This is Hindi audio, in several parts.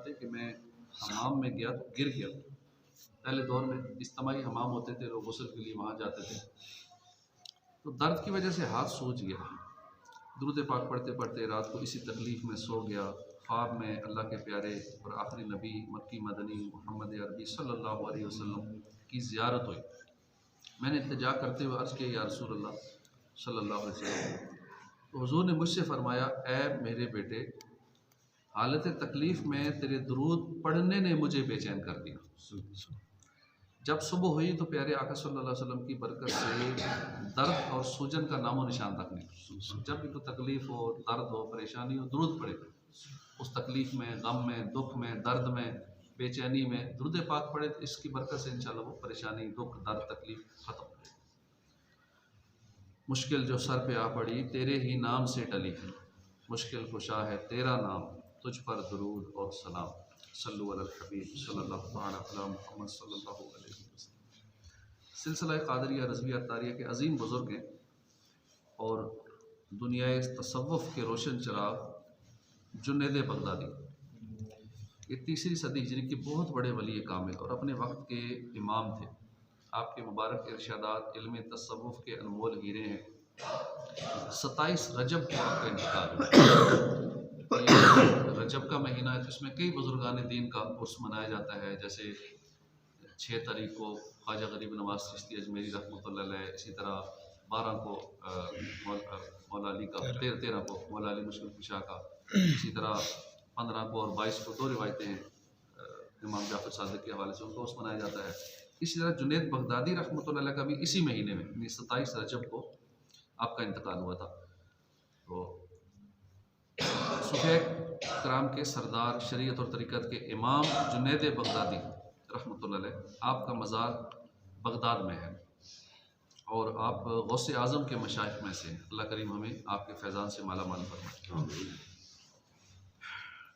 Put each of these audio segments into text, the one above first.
फरमाते हैं कि मैं हमाम में गया तो गिर गया। पहले दौर में इज्तिमाई हमाम होते थे, लोग गुस्ल के लिए वहाँ जाते थे, तो दर्द की वजह से हाथ सूज गया। दुरूद पाक पढ़ते पढ़ते रात को इसी तकलीफ़ में सो गया। ख्वाब में अल्लाह के प्यारे और आखिरी नबी मक्की मदनी मोहम्मद अरबी सल्लल्लाहु अलैहि वसल्लम की ज़ियारत हुई। मैंने इल्तिजा करते हुए अर्ज़ किया, या रसूल अल्लाह सल्लल्लाहु अलैहि वसल्लम। तो हुज़ूर ने मुझसे फ़रमाया, ए मेरे बेटे, हालत तकलीफ़ में तेरे दुरूद पढ़ने ने मुझे बेचैन कर दिया। जब सुबह हुई तो प्यारे आका सल्लल्लाहु अलैहि वसल्लम की बरकत से दर्द और सूजन का नामो निशान तक नहीं। जब भी कोई तकलीफ़ हो, दर्द हो, परेशानी हो, दुरूद पड़े। उस तकलीफ़ में, गम में, दुख में, दर्द में, बेचैनी में दुरूद पाक पढ़े तो इसकी बरकत से इंशाअल्लाह वो परेशानी, दुख, दर्द, तकलीफ़ ख़त्म हो जाए। मुश्किल जो सर पे आ पड़ी तेरे ही नाम से टली है, मुश्किल कुशा है तेरा नाम, तुझ पर दुरूद और सलाम। सल्लु अलल हबीब सल्लल्लाहु अलैहि मुहम्मद सल्लल्लाहु अलैहि वसल्लम। सिलसिला क़ादरिया रज़विया तारिया के अज़ीम बुज़ुर्ग हैं और दुनियाए तसव्वुफ़ के रोशन चिराग जुनैद बगदादी। ये 3री सदी हिजरी के बहुत बड़े वली कामिल और अपने वक्त के इमाम थे। आपके मुबारक इरशादात इल्म तसव्वुफ़ के अनमोल हीरे हैं। 27 रजब को आपका इंतकाल हुआ। रजब का महीना है तो इसमें कई बुजुर्गान दीन का उर्स मनाया जाता है। जैसे 6 तारीख को ख्वाजा गरीब नवाज चिश्ती अजमेरी रहमतुल्लाह अलैह, इसी तरह 12 को मौला अली का, 13 को मौला अली मुश्किल कुशा का, इसी तरह 15 को और 22 को 2 रिवायतें हैं इमाम जाफ़र सादिक के हवाले से, उनको उर्स मनाया जाता है। इसी तरह जुनैद बगदादी रहमतुल्लाह अलैह का भी इसी महीने में 27 रजब को आपका इंतकाल हुआ था। तो सूफ़िया कराम के सरदार, शरीयत और तरीक़त के इमाम जुनैद बगदादी रहमतुल्लाह अलैह, आपका मज़ार बगदाद में है और आप गौसे आज़म के मशाइख में से। अल्लाह करीम हमें आपके फैज़ान से माला माल फरमाए।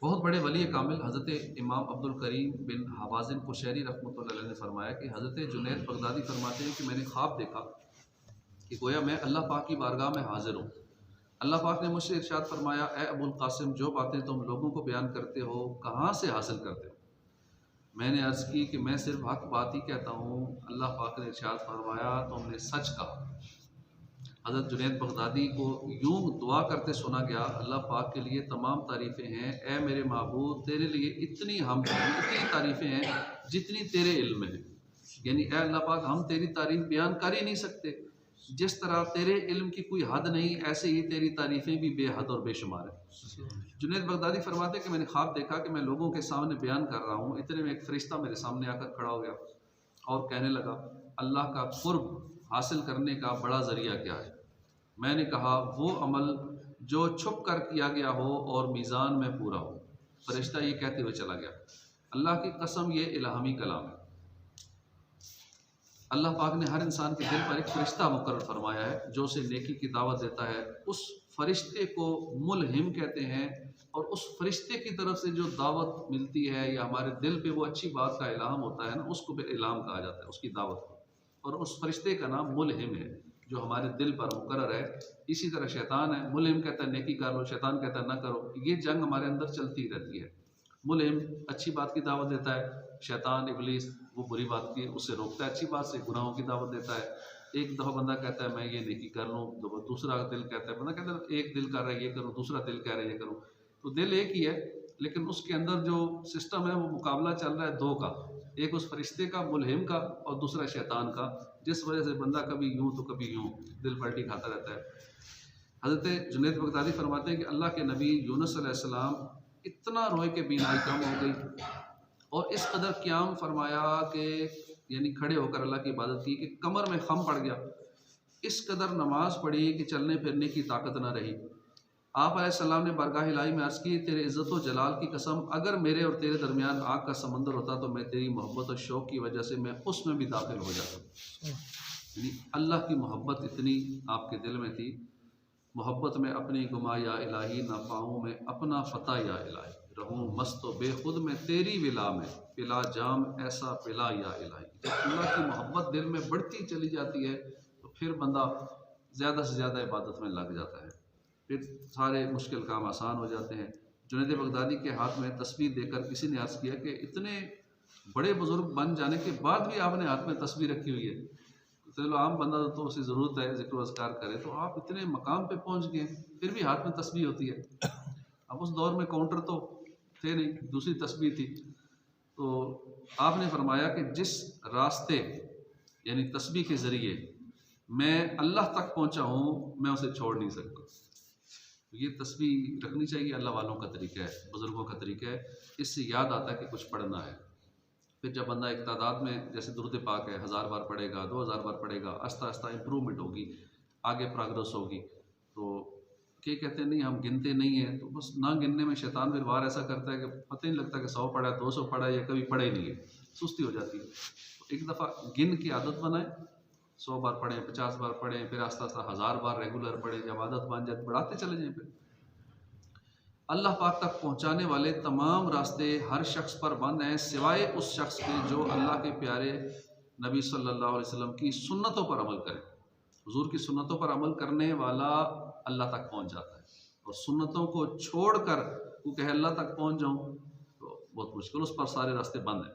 बहुत बड़े वली कामिल हज़रत इमाम अब्दुल करीम बिन हवाज़िन कुशैरी रहमतुल्लाह अलैह ने फरमाया कि हज़रत जुनैद बगदादी फरमाते हैं कि मैंने ख्वाब देखा कि गोया मैं अल्लाह पाक की बारगाह में हाज़िर हूँ। अल्लाह पाक ने मुझसे इरशाद फरमाया, ए अबुल कासिम, जो बातें तुम लोगों को बयान करते हो कहाँ से हासिल करते हो? मैंने अर्ज़ की कि मैं सिर्फ हक बात ही कहता हूँ। अल्लाह पाक ने इरशाद फरमाया, तुमने सच कहा। हज़रत जुनैद बगदादी को यूँ दुआ करते सुना गया, अल्लाह पाक के लिए तमाम तारीफ़ें हैं, ए मेरे महबूब, तेरे लिए इतनी हम इतनी तारीफ़ें हैं जितनी तेरे इल्म में है। यानी ए अल्लाह पाक, हम तेरी तारीफ़ बयान कर ही नहीं सकते। जिस तरह तेरे इल्म की कोई हद नहीं, ऐसे ही तेरी तारीफ़ें भी बेहद और बेशुमार है। जुनैद बगदादी फरमाते कि मैंने ख्वाब देखा कि मैं लोगों के सामने बयान कर रहा हूँ, इतने में एक फ़रिश्ता मेरे सामने आकर खड़ा हो गया और कहने लगा, अल्लाह का कुर्ब हासिल करने का बड़ा ज़रिया क्या है? मैंने कहा, वो अमल जो छुप कर किया गया हो और मीज़ान में पूरा हो। फ़रिश्ता ये कहते हुए चला गया, अल्लाह की कसम, ये इल्हामी कलाम है। अल्लाह पाक ने हर इंसान के दिल पर एक फ़रिश्ता मुकर्रर फरमाया है जो उसे नेकी की दावत देता है। उस फ़रिश्ते को मुल्हिम कहते हैं और उस फ़रिश्ते की तरफ से जो दावत मिलती है या हमारे दिल पे वो अच्छी बात का इल्हाम होता है ना, उसको फिर इल्हाम कहा जाता है, उसकी दावत को। और उस फ़रिश्ते का नाम मुल्हिम है जो हमारे दिल पर मुकर्रर है। इसी तरह शैतान है, मुल्हिम कहता है नेकी कर लो, शैतान कहता है ना करो। ये जंग हमारे अंदर चलती रहती है। मुल्हिम अच्छी बात की दावत देता है, शैतान इब्लीस वो बुरी बात की उससे रोकता है, अच्छी बात से गुनाहों की दावत देता है। एक दफ़ा बंदा कहता है मैं ये नेकी कर लूँ, दूसरा दिल कहता है, बंदा कहता है एक दिल कर रहा है ये करूँ, दूसरा दिल कह रहा है ये करूँ। तो दिल एक ही है लेकिन उसके अंदर जो सिस्टम है वो मुकाबला चल रहा है 2 का, एक उस फरिश्ते का मुल्हिम का और दूसरा शैतान का, जिस वजह से बंदा कभी यूँ तो कभी यूँ दिल पलटी खाता रहता है। हज़रत जुनैद बगदादी फरमाते हैं कि अल्लाह के नबी यूनुस अलैहिस्सलाम इतना रोए कि बीनाई कम हो गई और इस कदर क़याम फरमाया कि यानी खड़े होकर अल्लाह की इबादत की कि कमर में खम पड़ गया। इस कदर नमाज पढ़ी कि चलने फिरने की ताकत ना रही। आप अलैहिस्सलाम ने बारगाह इलाही में अर्ज़ की, तेरे इज़्ज़त व जलाल की कसम, अगर मेरे और तेरे दरमियान आग का समंदर होता तो मैं तेरी मोहब्बत और शौक़ की वजह से मैं उसमें भी दाखिल हो जाता। यानी अल्लाह की मोहब्बत इतनी आपके दिल में थी। मोहब्बत में अपनी गुमा या इलाही, ना पाऊँ मैं अपना फ़ता या इलाही, रहूँ मस्त व बेखुद में तेरी विला में, पिला जाम ऐसा पिला या इलाही। जब अल्लाह की मोहब्बत दिल में बढ़ती चली जाती है तो फिर बंदा ज़्यादा से ज़्यादा इबादत में लग जाता है, फिर सारे मुश्किल काम आसान हो जाते हैं। जुनैद बगदादी के हाथ में तस्बीह देकर किसी ने अर्ज़ किया कि इतने बड़े बुजुर्ग बन जाने के बाद भी आपने हाथ में तस्बीह रखी हुई है। तो चलो आम बंदा तो उसे ज़रूरत है ज़िक्र अज़कार करे, तो आप इतने मकाम पे पहुंच गए फिर भी हाथ में तस्बीह होती है। अब उस दौर में काउंटर तो थे नहीं, दूसरी तस्बीह थी। तो आपने फरमाया कि जिस रास्ते यानी तस्बीह के ज़रिए मैं अल्लाह तक पहुंचा हूँ, मैं उसे छोड़ नहीं सकता। ये तस्बीह रखनी चाहिए, अल्लाह वालों का तरीका है, बुज़ुर्गों का तरीका है। इससे याद आता है कि कुछ पढ़ना है। फिर जब बंदा एक तादाद में, जैसे दुरूद पाक है, 1000 बार पढ़ेगा, 2000 बार पढ़ेगा, आस्ता आस्ता इम्प्रूवमेंट होगी, आगे प्रोग्रेस होगी। तो के कहते हैं नहीं हम गिनते नहीं हैं, तो बस ना गिनने में शैतान फिर वार ऐसा करता है कि पता ही नहीं लगता कि 100 पढ़ा है, 200 पढ़ा है, या कभी पढ़े ही नहीं है, सुस्ती हो जाती है। तो एक दफ़ा गिन की आदत बनाएं, 100 बार पढ़ें, 50 बार पढ़ें, फिर आस्ता आस्ता 1000 बार रेगुलर पढ़ें। जब आदत बन जाए बढ़ाते चले जाएं। फिर अल्लाह पाक तक पहुँचाने वाले तमाम रास्ते हर शख्स पर बंद हैं, सिवाय उस शख्स के जो अल्लाह के प्यारे नबी सल्लल्लाहु अलैहि वसल्लम की सुन्नतों पर अमल करे। हुजूर की सुन्नतों पर अमल करने वाला अल्लाह तक पहुँच जाता है, और सुन्नतों को छोड़कर वो कहे अल्लाह तक पहुँच जाऊँ तो बहुत मुश्किल, उस पर सारे रास्ते बंद हैं।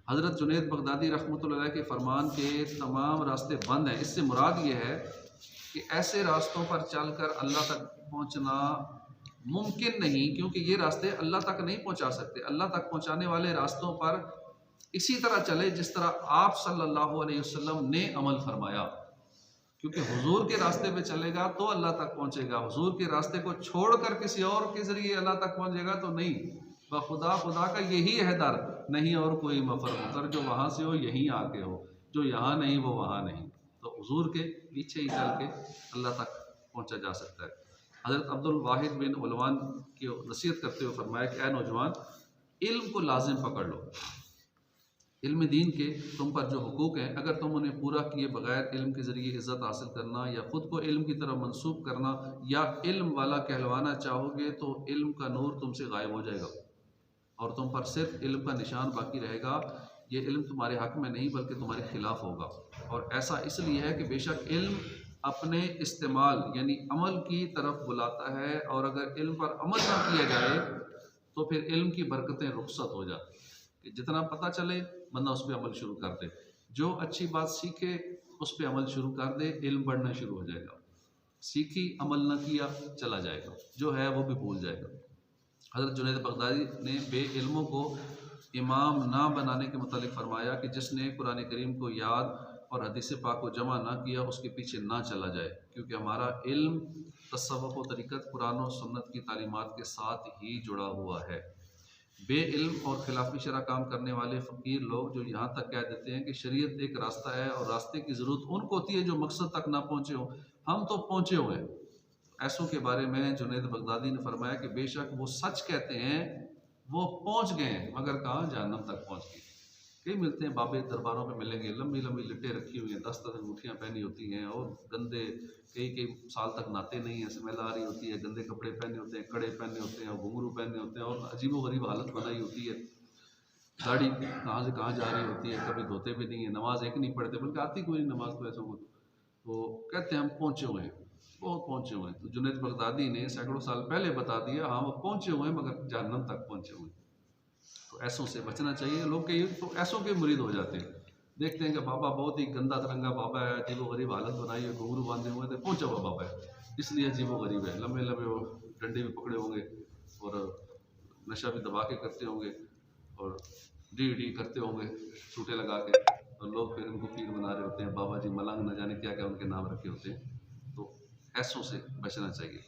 हज़रत जुनैद बगदादी रहमतुल्लाह अलैह के फरमान के तमाम रास्ते बंद हैं। इससे मुराद ये है कि ऐसे रास्तों पर चलकर अल्लाह तक पहुँचना मुमकिन नहीं, क्योंकि ये रास्ते अल्लाह तक नहीं पहुँचा सकते। अल्लाह तक पहुँचाने वाले रास्तों पर इसी तरह चले जिस तरह आप सल्लल्लाहु अलैहि वसल्लम ने अमल फरमाया, क्योंकि हुजूर के रास्ते पे चलेगा तो अल्लाह तक पहुँचेगा। हुजूर के रास्ते को छोड़कर किसी और के ज़रिए अल्लाह तक पहुँचेगा तो नहीं। खुदा का यही है दर, नहीं और कोई मफर मुकर, जो वहाँ से हो यहीं आके हो, जो यहाँ नहीं वो वहाँ नहीं। तो हुजूर के पीछे ही चल के अल्लाह तक पहुँचा जा सकता है। हज़रत अब्दुल वाहिद बिन उलवान की नसीहत करते हुए फरमाया कि ऐ नौजवान, इल्म को लाजिम पकड़ लो। इल्म दीन के तुम पर जो हुकूक हैं, अगर तुम उन्हें पूरा किए बगैर इल्म के ज़रिए इज़्ज़त हासिल करना या ख़ुद को इल्म की तरफ मंसूब करना या इल्म वाला कहलवाना चाहोगे तो इल्म का नूर तुमसे गायब हो जाएगा और तुम पर सिर्फ इल्म का निशान बाकी रहेगा। ये इल्म तुम्हारे हक़ में नहीं बल्कि तुम्हारे ख़िलाफ़ होगा। और ऐसा इसलिए है कि बेशक इल्म अपने इस्तेमाल यानी अमल की तरफ बुलाता है, और अगर इल्म पर अमल ना किया जाए तो फिर इल्म की बरकतें रुखसत हो जाती हैं कि जितना पता चले बंदा उस पर अमल शुरू कर दे, जो अच्छी बात सीखे उस पर अमल शुरू कर दे, इल्म बढ़ना शुरू हो जाएगा। सीखी अमल ना किया चला जाएगा, जो है वो भी भूल जाएगा। हज़रत जुनैद बगदादी ने बेइल्मों को इमाम ना बनाने के मुतालिक फरमाया कि जिसने कुरान करीम को याद और हदीस पाक को जमा ना किया उसके पीछे ना चला जाए, क्योंकि हमारा इल्म तसव्वुफ़ व तरीक़त कुरान और सुन्नत की तालीमात के साथ ही जुड़ा हुआ है। बेइल्म और खिलाफी शरअ काम करने वाले फ़कीर लोग जो यहाँ तक कह देते हैं कि शरीयत एक रास्ता है और रास्ते की ज़रूरत उनको होती है जो मकसद तक ना पहुँचे हों, हम तो पहुँचे हुए हैं। ऐसों के बारे में जुनैद बगदादी ने फरमाया कि बेशक वो सच कहते हैं, वो पहुँच गए हैं, मगर कहाँ, जहन्नम तक पहुँच गए। कई मिलते हैं बाबे दरबारों में मिलेंगे, लंबी लंबी लिटें रखी हुई हैं, 10-10 अंगूठियाँ पहनी होती हैं और गंदे कई साल तक नहाते नहीं हैं, स्मेल आ रही होती है, गंदे कपड़े पहने होते हैं, कड़े पहने होते हैं और घुंघरू पहने होते हैं और अजीबो गरीब हालत बनाई होती है। दाढ़ी कहाँ से कहाँ जा रही होती है, कभी धोते भी नहीं है, नमाज एक नहीं पढ़ते, बल्कि आती कोई नहीं नमाज तो ऐसों को। तो कहते हैं हम पहुँचे हुए हैं, बहुत पहुँचे हुए हैं। तो जुनैद बगदादी ने सैकड़ों साल पहले बता दिया, हाँ वो पहुँचे हुए हैं मगर जहन्नम तक पहुँचे हुए हैं। तो ऐसों से बचना चाहिए। लोग कई तो ऐसों के मुरीद हो जाते हैं, देखते हैं कि बाबा बहुत ही गंदा तिरंगा बाबा है, अजीबो गरीब हालत बनाई है, घुंघरू बांधे हुए थे, पहुँचा हुआ बाबा है, इसलिए अजीबो गरीब है। लंबे लंबे वो डंडे भी पकड़े होंगे और नशा भी दबा के करते होंगे और डी करते होंगे सूटे लगा के, और लोग फिर उनको पीर बना रहे होते हैं, बाबा जी मलंग, न जाने क्या क्या उनके नाम रखे होते हैं। तो ऐसों से बचना चाहिए।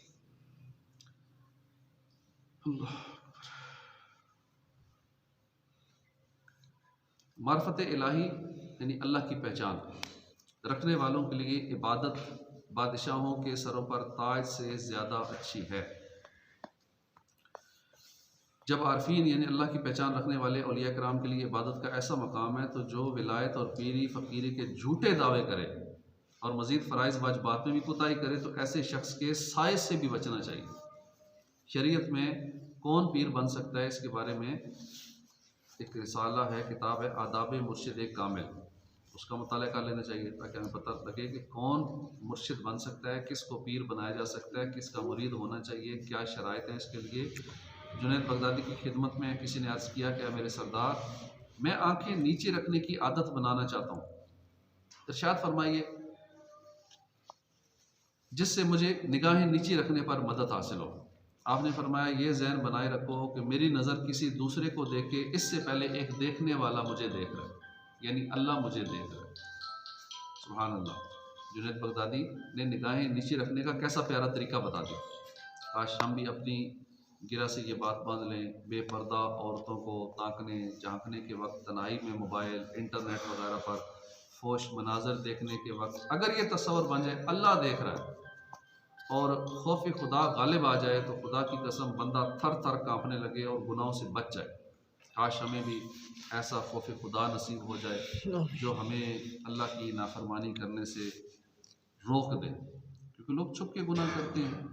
मार्फत इलाही यानी अल्लाह की पहचान रखने वालों के लिए इबादत बादशाहों के सरों पर ताज से ज़्यादा अच्छी है। जब आरफीन यानी अल्लाह की पहचान रखने वाले औलिया कराम के लिए इबादत का ऐसा मकाम है, तो जो विलायत और पीरी फ़कीरी के झूठे दावे करे और मज़ीद फ़राइज़ वाजबात में भी कोताही करे, तो ऐसे शख्स के साए से भी बचना चाहिए। शरीयत में कौन पीर बन सकता है, इसके बारे में एक रिसाला है, किताब है आदाब मुर्शिद कामिल, उसका मुताला कर लेना चाहिए ताकि हमें पता लगे कि कौन मुर्शिद बन सकता है, किसको पीर बनाया जा सकता है, किसका मुरीद होना चाहिए, क्या शराइत है इसके लिए। जुनैद बगदादी की खिदमत में किसी ने अर्ज़ किया कि मेरे सरदार, मैं आंखें नीचे रखने की आदत बनाना चाहता हूँ, इरशाद फरमाइए जिससे मुझे निगाहें नीचे रखने पर मदद हासिल हो। आपने फरमाया ये ज़हन बनाए रखो कि मेरी नज़र किसी दूसरे को देखे इससे पहले एक देखने वाला मुझे देख रहा है, यानी अल्लाह मुझे देख रहा है। सुभान अल्लाह। जुनैद बगदादी ने निगाहें नीचे रखने का कैसा प्यारा तरीका बता दिया। काश हम भी अपनी गिरा से ये बात बांध लें, बेपर्दा औरतों को ताकने झांकने के वक्त, तन्हाई में मोबाइल इंटरनेट वगैरह पर फोश मनाजर देखने के वक्त अगर ये तस्वर बन जाए अल्लाह देख रहा है और खौफ खुदा गालिब आ जाए तो खुदा की कसम बंदा थर थर कांपने लगे और गुनाहों से बच जाए। काश हमें भी ऐसा खौफ खुदा नसीब हो जाए जो हमें अल्लाह की नाफरमानी करने से रोक दे, क्योंकि लोग छुप के गुनाह करते हैं।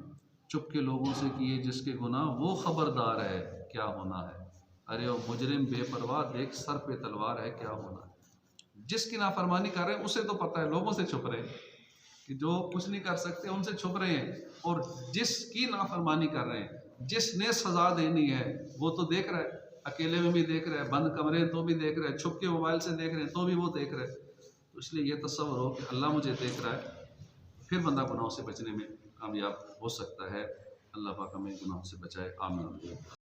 चुप के लोगों से किए जिसके गुनाह वो खबरदार है क्या होना है। अरे ओ मुजरिम बेपरवाह देख सर पे तलवार है क्या होना है। जिसकी नाफरमानी कर रहे हैं उसे तो पता है, लोगों से छुप रहे हैं कि जो कुछ नहीं कर सकते उनसे छुप रहे हैं, और जिसकी नाफरमानी कर रहे हैं जिसने सजा देनी है वो तो देख रहा है, अकेले में भी देख रहा है, बंद कमरे हैं तो भी देख रहा है, छुप के मोबाइल से देख रहे हैं तो भी वो देख रहा है। तो इसलिए ये तस्वर हो कि अल्लाह मुझे देख रहा है, फिर बंदा गुनाहों से बचने में कामयाब हो सकता है। अल्लाह पाक हमें गुनाहों से बचाए, आमीन।